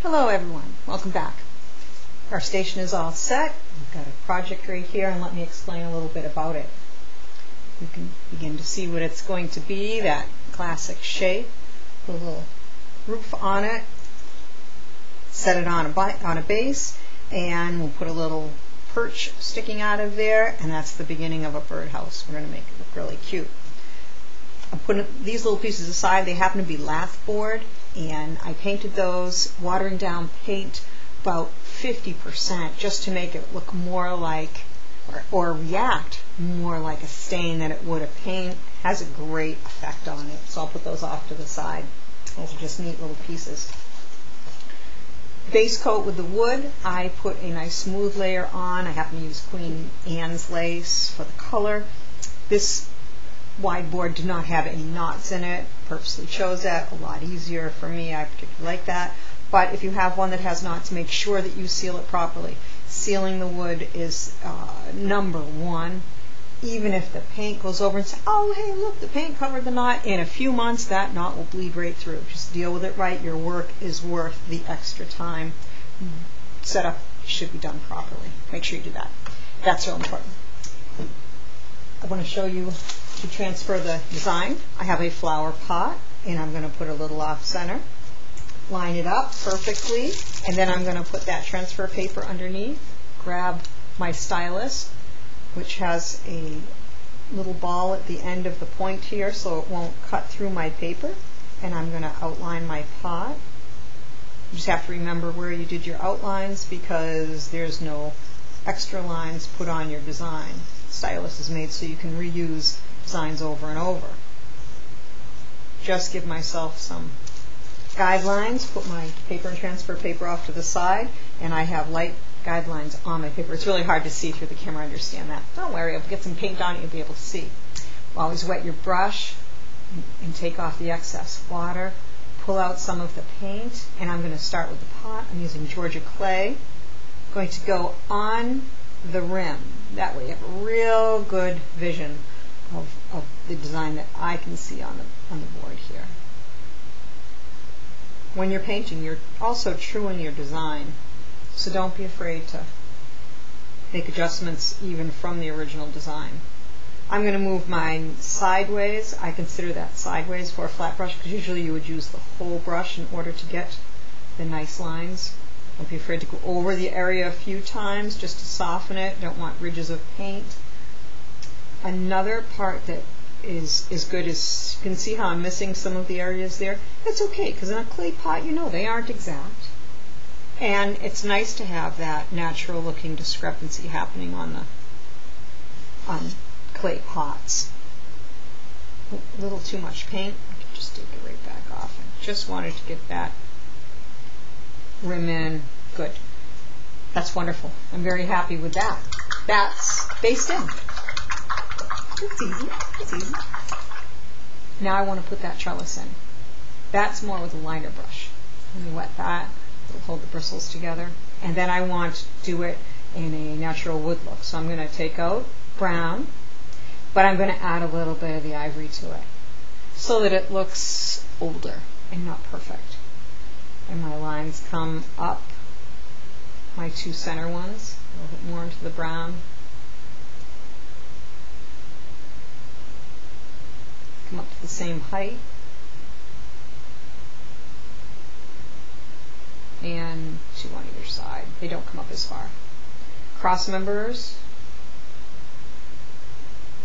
Hello everyone, welcome back. Our station is all set. We've got a project right here, and let me explain a little bit about it. You can begin to see what it's going to be, that classic shape. Put a little roof on it, set it on a base, and we'll put a little perch sticking out of there, and that's the beginning of a birdhouse. We're going to make it look really cute. I'm putting these little pieces aside. They happen to be lath board, and I painted those, watering down paint about 50% just to make it look more like, or react more like a stain than it would a paint. It has a great effect on it, so I'll put those off to the side. Those are just neat little pieces. Base coat with the wood, I put a nice smooth layer on. I happen to use Queen Anne's lace for the color. This wide board did not have any knots in it. Purposely chose that. A lot easier for me. I particularly like that. But if you have one that has knots, make sure that you seal it properly. Sealing the wood is number one. Even if the paint goes over and say, oh, hey, look, the paint covered the knot. In a few months, that knot will bleed right through. Just deal with it right. Your work is worth the extra time. Setup should be done properly. Make sure you do that. That's real important. I want to show you to transfer the design. I have a flower pot, and I'm going to put a little off center. Line it up perfectly, and then I'm going to put that transfer paper underneath. Grab my stylus, which has a little ball at the end of the point here so it won't cut through my paper, and I'm going to outline my pot. You just have to remember where you did your outlines because there's no extra lines put on your design. Stylus is made so you can reuse designs over and over. Just give myself some guidelines, put my paper and transfer paper off to the side, and I have light guidelines on my paper. It's really hard to see through the camera, understand that. Don't worry, I'll get some paint on it, you'll be able to see. Always wet your brush and take off the excess water. Pull out some of the paint, and I'm going to start with the pot. I'm using Georgia clay. I'm going to go on the rim. That way you have a real good vision of the design that I can see on the board here. When you're painting, you're also true in your design, so don't be afraid to make adjustments even from the original design. I'm going to move mine sideways. I consider that sideways for a flat brush because usually you would use the whole brush in order to get the nice lines. Don't be afraid to go over the area a few times just to soften it. Don't want ridges of paint. Another part that is good is, you can see how I'm missing some of the areas there. That's okay, because in a clay pot, you know, they aren't exact. And it's nice to have that natural looking discrepancy happening on clay pots. A little too much paint, I can just take it right back off. I just wanted to get that rim in. Good. That's wonderful. I'm very happy with that. That's based in. It's easy. It's easy. Now I want to put that trellis in. That's more with a liner brush. Let me wet that. It'll hold the bristles together. And then I want to do it in a natural wood look. So I'm going to take out brown, but I'm going to add a little bit of the ivory to it so that it looks older and not perfect. And my lines come up, my two center ones, a little bit more into the brown. Come up to the same height. And two on either side. They don't come up as far. Cross members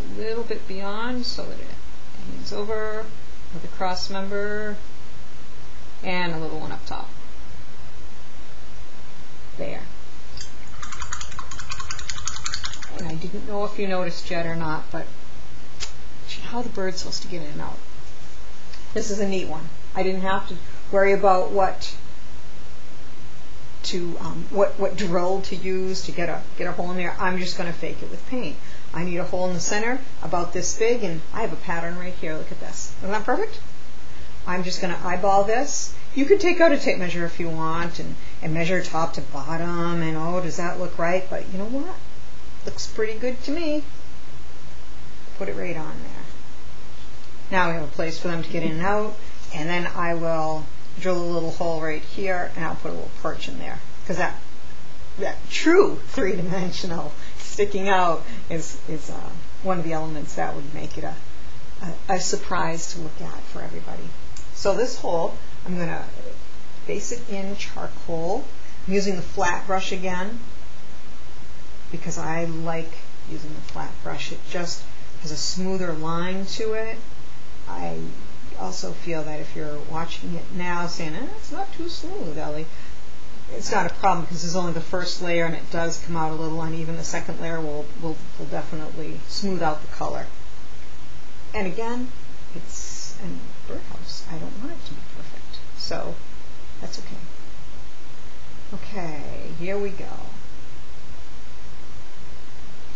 a little bit beyond so that it hangs over with a cross member and a little one up top. There. And I didn't know if you noticed yet or not, but how the bird's supposed to get in and out. This is a neat one. I didn't have to worry about what drill to use to get a hole in there. I'm just going to fake it with paint. I need a hole in the center about this big, and I have a pattern right here. Look at this. Isn't that perfect? I'm just going to eyeball this. You could take out a tape measure if you want and measure top to bottom, and oh, does that look right? But you know what? Looks pretty good to me. Put it right on there. Now we have a place for them to get in and out, and then I will drill a little hole right here, and I'll put a little perch in there, because that true three-dimensional sticking out is one of the elements that would make it a surprise to look at for everybody. So this hole, I'm going to base it in charcoal. I'm using the flat brush again because I like using the flat brush. It just has a smoother line to it. I also feel that if you're watching it now saying, it's not too smooth, Ellie, it's not a problem because it's only the first layer and it does come out a little uneven. The second layer will definitely smooth out the color. And again, it's a birdhouse. I don't want it to be perfect. So that's okay. Okay, here we go.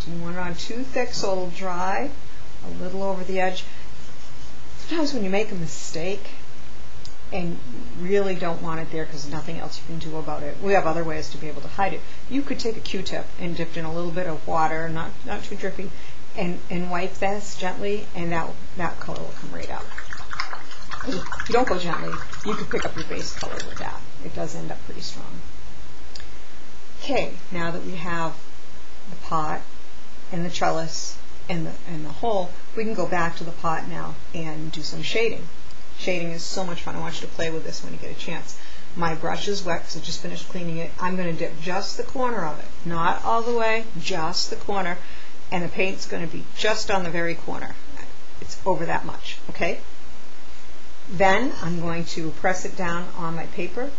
Do you want it on too thick so it'll dry a little over the edge? Sometimes when you make a mistake and really don't want it there because there's nothing else you can do about it, we have other ways to be able to hide it. You could take a Q-tip and dip in a little bit of water, not too drippy, and wipe this gently, and that color will come right out. If you don't go gently, you could pick up your base color with that. It does end up pretty strong. Okay, now that we have the pot and the trellis and the hole, we can go back to the pot now and do some shading. Shading is so much fun. I want you to play with this when you get a chance. My brush is wet because I just finished cleaning it. I'm going to dip just the corner of it, not all the way, just the corner, and the paint's going to be just on the very corner. It's over that much, okay? Then I'm going to press it down on my paper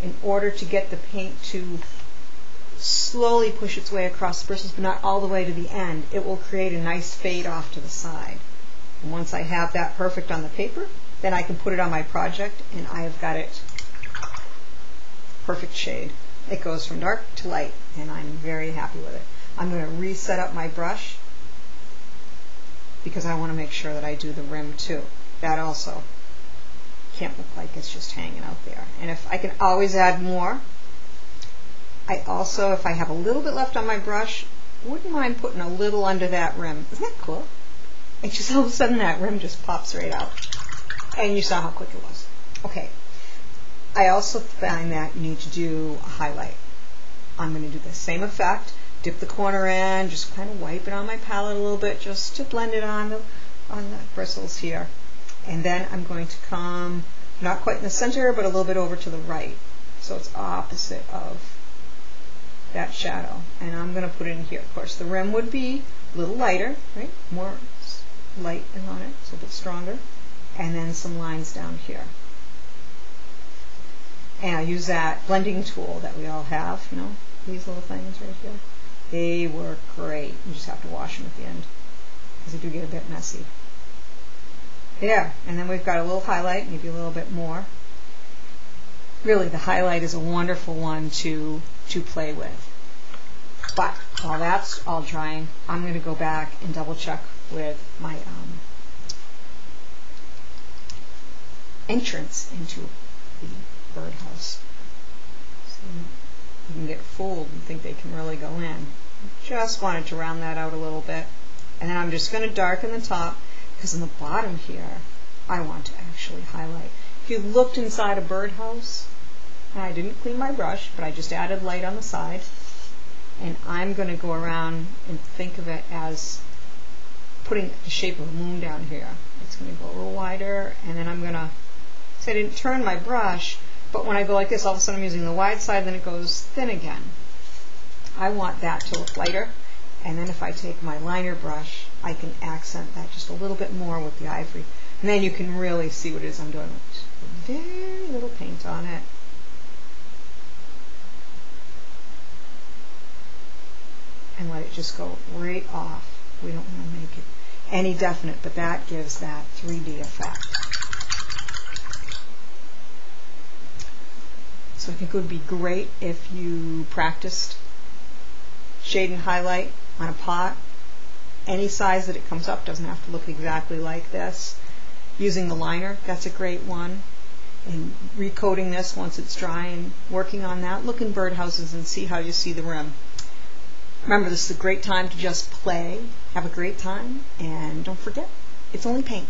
in order to get the paint to slowly push its way across the bristles, but not all the way to the end. It will create a nice fade off to the side. And once I have that perfect on the paper, then I can put it on my project, and I have got it perfect shade. It goes from dark to light, and I'm very happy with it. I'm going to reset up my brush because I want to make sure that I do the rim too. That also can't look like it's just hanging out there. And if I can always add more, I also, if I have a little bit left on my brush, wouldn't mind putting a little under that rim. Isn't that cool? It's just all of a sudden that rim just pops right out. And you saw how quick it was. Okay. I also find that you need to do a highlight. I'm going to do the same effect. Dip the corner in, just kind of wipe it on my palette a little bit just to blend it on the bristles here. And then I'm going to come, not quite in the center, but a little bit over to the right. So it's opposite of that shadow. And I'm going to put it in here. Of course, the rim would be a little lighter, right? More light on it, so a bit stronger. And then some lines down here. And I use that blending tool that we all have, you know, these little things right here. They work great. You just have to wash them at the end because they do get a bit messy. There, and then we've got a little highlight, maybe a little bit more. Really, the highlight is a wonderful one to play with. But while that's all drying, I'm going to go back and double check with my entrance into the birdhouse. So you can get fooled and think they can really go in. Just wanted to round that out a little bit. And then I'm just going to darken the top because in the bottom here, I want to actually highlight. If you looked inside a birdhouse, and I didn't clean my brush, but I just added light on the side, and I'm going to go around and think of it as putting the shape of a moon down here. It's going to go a little wider, and then I'm going to, so I didn't turn my brush, but when I go like this, all of a sudden I'm using the wide side, then it goes thin again. I want that to look lighter, and then if I take my liner brush, I can accent that just a little bit more with the ivory. And then you can really see what it is I'm doing. Very little paint on it. And let it just go right off. We don't want to make it any definite, but that gives that 3D effect. So I think it would be great if you practiced shade and highlight on a pot. Any size that it comes up, doesn't have to look exactly like this. Using the liner, that's a great one. And recoating this once it's dry and working on that. Look in birdhouses and see how you see the rim. Remember, this is a great time to just play, have a great time, and don't forget, it's only paint.